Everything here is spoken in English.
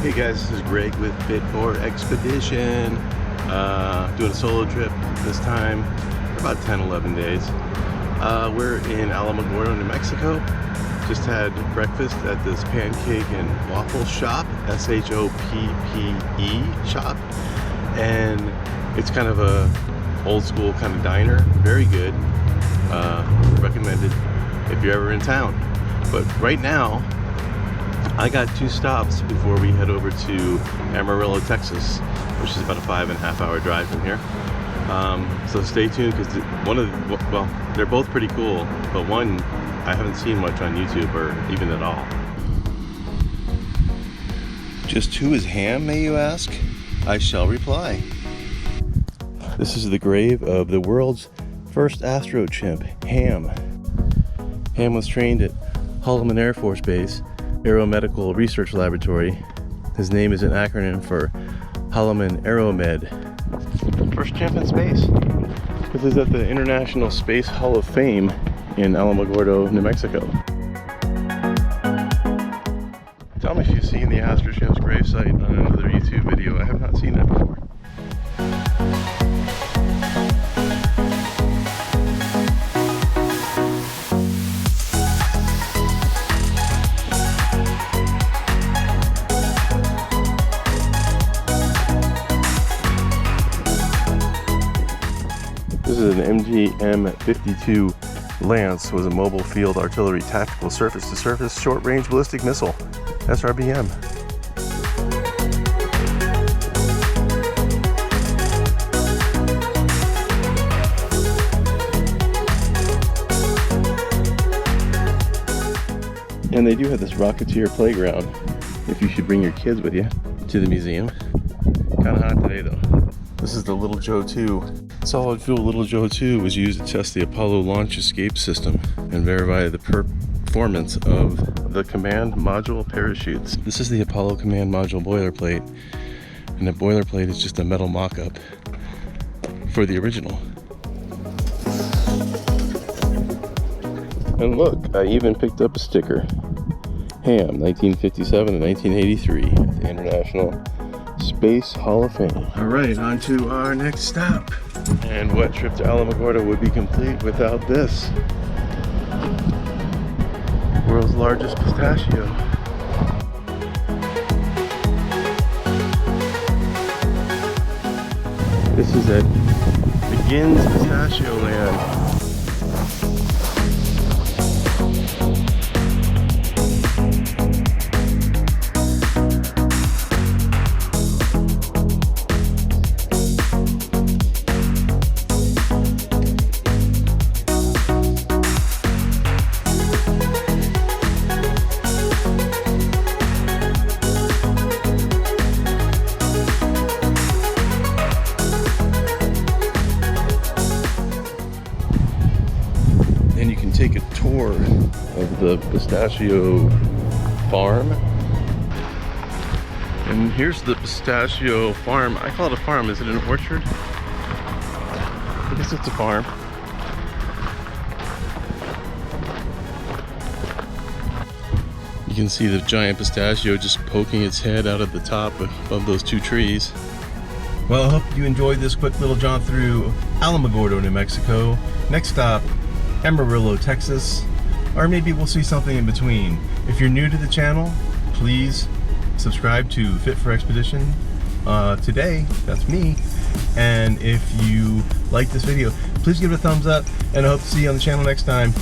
Hey guys, this is Greg with Fit for Expedition. Doing a solo trip this time for about 10-11 days. We're in Alamogordo, New Mexico. Just had breakfast at this pancake and waffle shop, S-H-O-P-P-E shop. And it's kind of a old school kind of diner. Very good. Recommended if you're ever in town. But right now, I got 2 stops before we head over to Amarillo, Texas, which is about a 5.5 hour drive from here. So stay tuned, because well, they're both pretty cool, but one I haven't seen much on YouTube or even at all. Just who is Ham, may you ask? I shall reply. This is the grave of the world's first astrochimp, Ham. Ham was trained at Holloman Air Force Base Aeromedical Research Laboratory. His name is an acronym for Holloman Aeromed. First chimp in space. This is at the International Space Hall of Fame in Alamogordo, New Mexico. Tell me if you've seen the astrochimp's gravesite on another YouTube video. I have not seen that before. This is an MGM-52 Lance, was a mobile field artillery tactical surface-to-surface short-range ballistic missile, SRBM. And they do have this Rocketeer playground, if you should bring your kids with you to the museum. Kind of hot today though. This is the Little Joe 2. Solid fuel Little Joe 2 was used to test the Apollo launch escape system and verify the performance of the command module parachutes. This is the Apollo command module boilerplate, and the boilerplate is just a metal mock-up for the original. And look, I even picked up a sticker. Ham, 1957 and 1983 at the International Space Hall of Fame. Alright, on to our next stop. And what trip to Alamogordo would be complete without this? World's largest pistachio. This is at Begins Pistachio Land. And you can take a tour of the pistachio farm. And here's the pistachio farm. I call it a farm. Is it an orchard? I guess it's a farm. You can see the giant pistachio just poking its head out of the top of those 2 trees. Well, I hope you enjoyed this quick little jaunt through Alamogordo, New Mexico. Next stop, Amarillo, Texas, or maybe we'll see something in between. If you're new to the channel, please subscribe to Fit for Expedition today. That's me. And if you like this video, please give it a thumbs up, and I hope to see you on the channel next time.